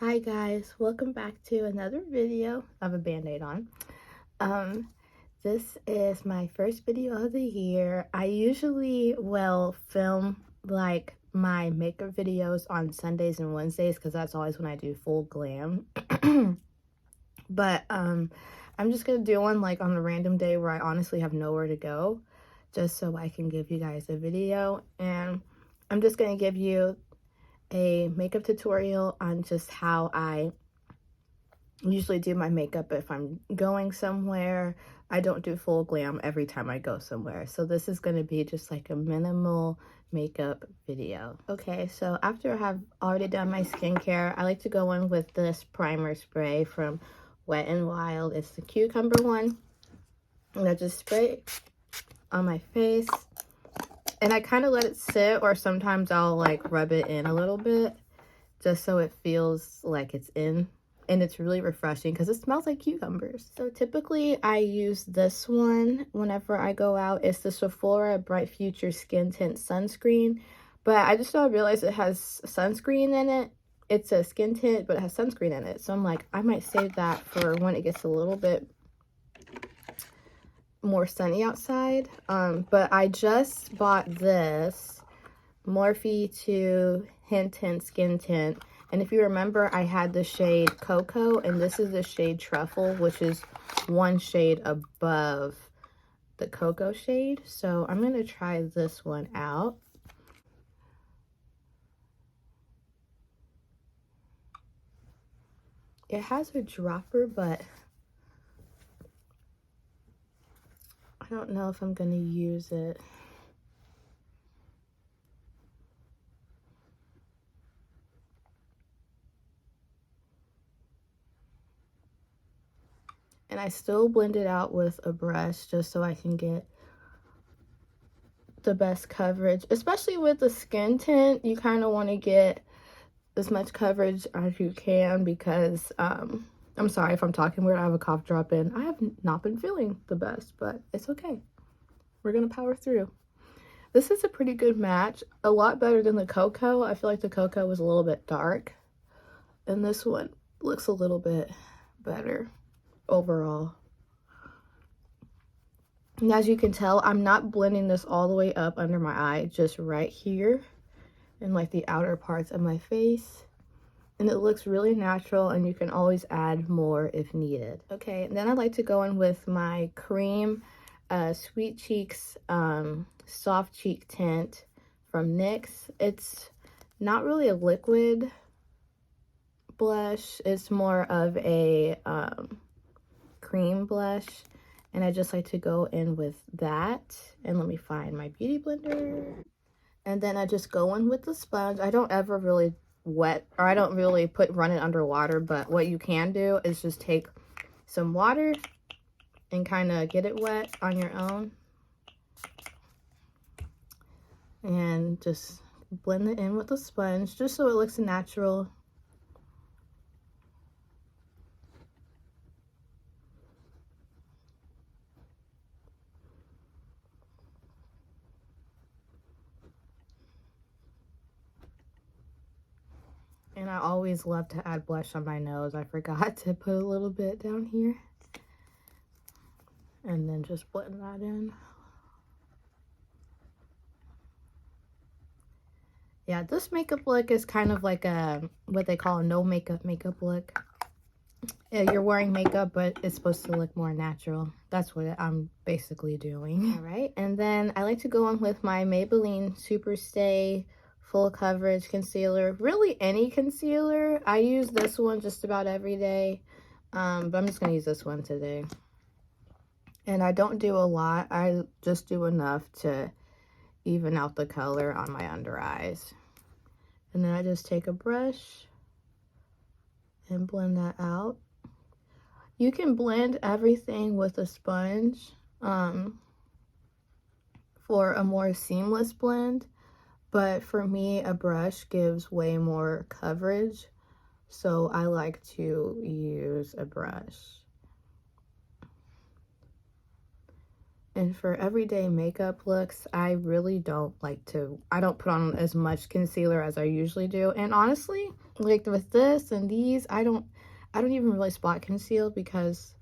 Hi guys, welcome back to another video. I have a band-aid on. This is my first video of the year. I usually will film like my makeup videos on Sundays and Wednesdays because that's always when I do full glam. But I'm just gonna do one like on a random day where I honestly have nowhere to go, just so I can give you guys a video. And I'm just gonna give you a makeup tutorial on just how I usually do my makeup if I'm going somewhere. I don't do full glam every time I go somewhere. So this is going to be just like a minimal makeup video. Okay, so after I have already done my skincare, I like to go in with this primer spray from Wet n Wild. It's the cucumber one. And I just spray it on my face. And I kind of let it sit, or sometimes I'll like rub it in a little bit just so it feels like it's in. And it's really refreshing because it smells like cucumbers. So typically I use this one whenever I go out. It's the Sephora Bright Future Skin Tint Sunscreen. But I just now realized it has sunscreen in it. It's a skin tint, but it has sunscreen in it. So I'm like, I might save that for when it gets a little bit more sunny outside. But I just bought this Morphe 2 Hint Tint Skin Tint. And if you remember, I had the shade Cocoa, and this is the shade Truffle, which is one shade above the Cocoa shade. So I'm going to try this one out. It has a dropper, but I don't know if I'm going to use it. And I still blend it out with a brush just so I can get the best coverage. Especially with the skin tint, you kind of want to get as much coverage as you can because I'm sorry if I'm talking weird. I have a cough drop in. I have not been feeling the best, but it's okay. We're gonna power through. This is a pretty good match. A lot better than the Cocoa. I feel like the Cocoa was a little bit dark, and this one looks a little bit better overall. And as you can tell, I'm not blending this all the way up under my eye, just right here in like the outer parts of my face. And it looks really natural, and you can always add more if needed. Okay, and then I like to go in with my cream Sweet Cheeks Soft Cheek Tint from NYX. It's not really a liquid blush. It's more of a cream blush. And I just like to go in with that. And let me find my beauty blender. And then I just go in with the sponge. I don't ever really wet, or I don't really run it under water, but what you can do is just take some water and kind of get it wet on your own and just blend it in with the sponge just so it looks natural. And I always love to add blush on my nose. I forgot to put a little bit down here. And then just blend that in. Yeah, this makeup look is kind of like a what they call a no makeup look. Yeah, you're wearing makeup, but it's supposed to look more natural. That's what I'm basically doing. All right, and then I like to go on with my Maybelline Superstay Full Coverage Concealer. Really, any concealer. I use this one just about every day, but I'm just going to use this one today. And I don't do a lot. I just do enough to even out the color on my under eyes. And then I just take a brush and blend that out. You can blend everything with a sponge for a more seamless blend, but for me, a brush gives way more coverage, so I like to use a brush. And for everyday makeup looks, I really don't like to, I don't put on as much concealer as I usually do. And honestly, like with this and these, I don't even really spot conceal, because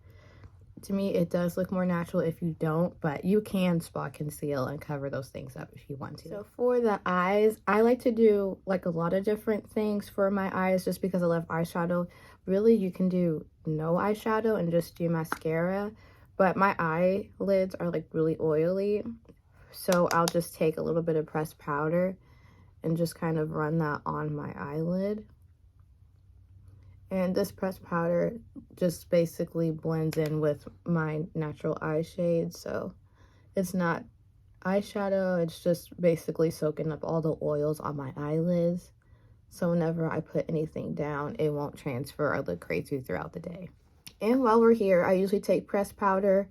to me it does look more natural if you don't, but you can spot conceal and cover those things up if you want to. So for the eyes, I like to do like a lot of different things for my eyes just because I love eyeshadow. Really, you can do no eyeshadow and just do mascara, but my eyelids are like really oily, so I'll just take a little bit of pressed powder and just kind of run that on my eyelid. And this pressed powder just basically blends in with my natural eye shade, so it's not eyeshadow, it's just basically soaking up all the oils on my eyelids. So whenever I put anything down, it won't transfer or look crazy throughout the day. And while we're here, I usually take pressed powder.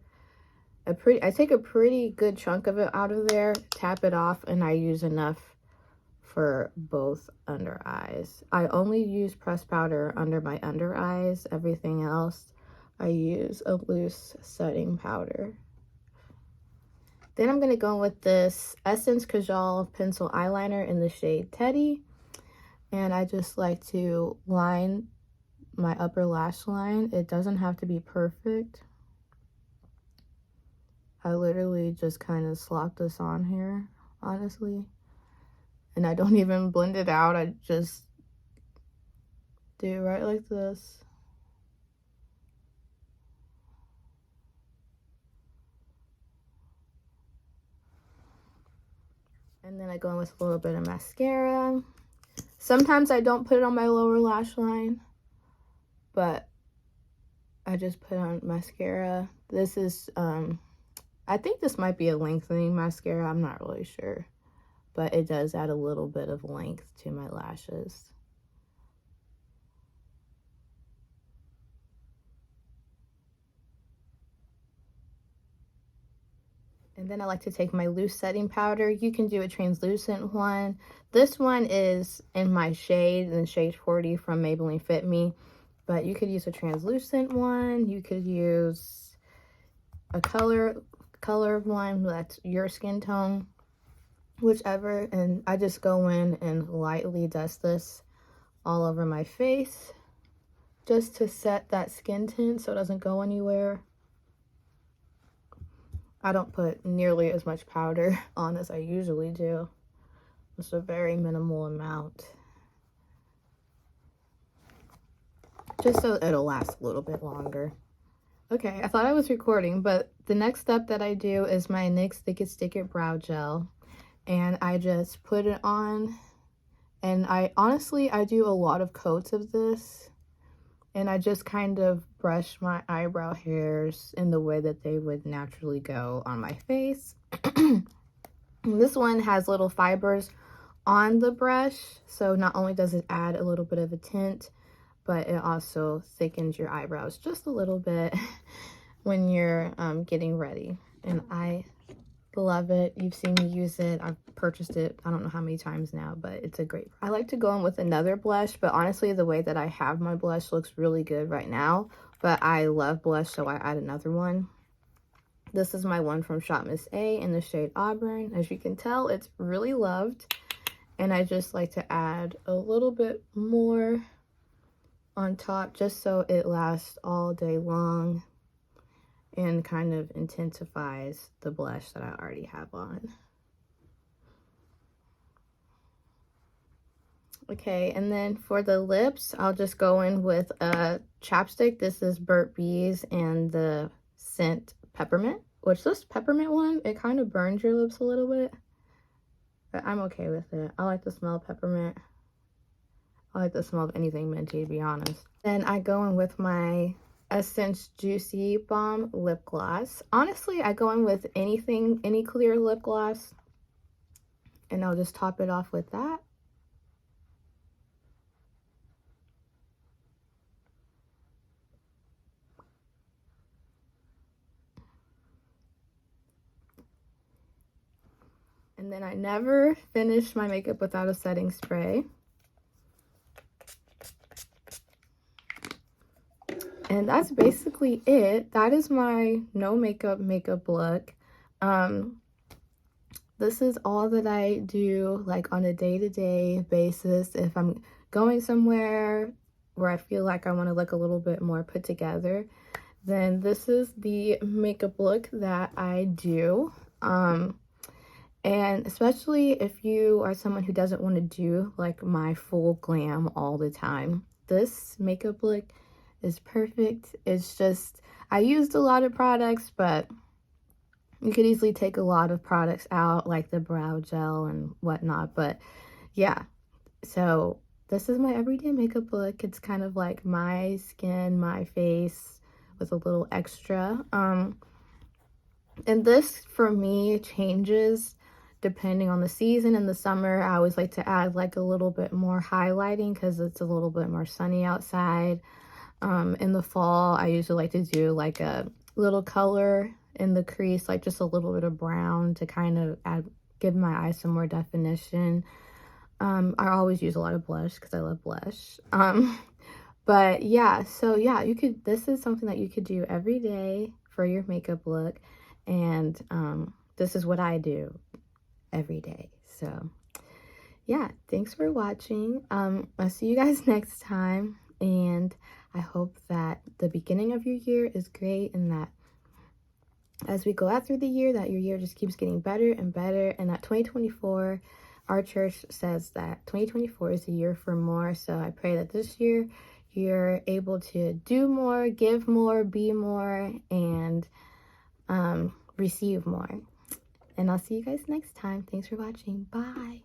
I take a pretty good chunk of it out of there, tap it off, and I use enough for both under eyes. I only use pressed powder under my under eyes. Everything else, I use a loose setting powder. Then I'm going to go with this Essence Kajal pencil eyeliner in the shade Teddy. And I just like to line my upper lash line. It doesn't have to be perfect. I literally just kind of slop this on here, honestly. And I don't even blend it out. I just do it right like this. And then I go in with a little bit of mascara. Sometimes I don't put it on my lower lash line, but I just put on mascara. This is, I think this might be a lengthening mascara. I'm not really sure, but it does add a little bit of length to my lashes. And then I like to take my loose setting powder. You can do a translucent one. This one is in my shade, in shade 40 from Maybelline Fit Me. But you could use a translucent one. You could use a color one that's your skin tone, whichever. And I just go in and lightly dust this all over my face just to set that skin tint so it doesn't go anywhere. I don't put nearly as much powder on as I usually do. It's a very minimal amount, just so it'll last a little bit longer. Okay, I thought I was recording, but the next step that I do is my NYX Thick It Stick It Brow Gel. And I just put it on, and I do a lot of coats of this. And I just kind of brush my eyebrow hairs in the way that they would naturally go on my face. This one has little fibers on the brush, so not only does it add a little bit of a tint, but it also thickens your eyebrows just a little bit when you're getting ready. And I love it. You've seen me use it. I've purchased it I don't know how many times now, but it's a great. I like to go in with another blush, but honestly the way that I have my blush looks really good right now, but I love blush, so I add another one. This is my one from Shop Miss A in the shade Auburn. As you can tell, it's really loved, and I just like to add a little bit more on top just so it lasts all day long and kind of intensifies the blush that I already have on. Okay, and then for the lips, I'll just go in with a chapstick. This is Burt's Bees and the scent Peppermint, which this peppermint one, it kind of burns your lips a little bit, but I'm okay with it. I like the smell of peppermint. I like the smell of anything minty, to be honest. Then I go in with my Essence Juicy Balm lip gloss. Honestly, I go in with anything, any clear lip gloss, and I'll just top it off with that. And then I never finish my makeup without a setting spray. And that's basically it. That is my no makeup look. This is all that I do like on a day-to-day basis if I'm going somewhere where I feel like I want to look a little bit more put together, then this is the makeup look that I do. And especially if you are someone who doesn't want to do like my full glam all the time, this makeup look is perfect. It's just, I used a lot of products, but you could easily take a lot of products out, like the brow gel and whatnot. But yeah, so this is my everyday makeup look. It's kind of like my skin, my face with a little extra. And this for me changes depending on the season. In the summer, I always like to add like a little bit more highlighting because it's a little bit more sunny outside. In the fall, I usually like to do like a little color in the crease, like just a little bit of brown to kind of give my eyes some more definition. I always use a lot of blush because I love blush. But yeah, so yeah, this is something that you could do every day for your makeup look. And this is what I do every day. So yeah, thanks for watching. I'll see you guys next time, and I hope that the beginning of your year is great, and that as we go out through the year, that your year just keeps getting better and better, and that 2024, our church says that 2024 is a year for more. So I pray that this year you're able to do more, give more, be more, and receive more. And I'll see you guys next time. Thanks for watching. Bye.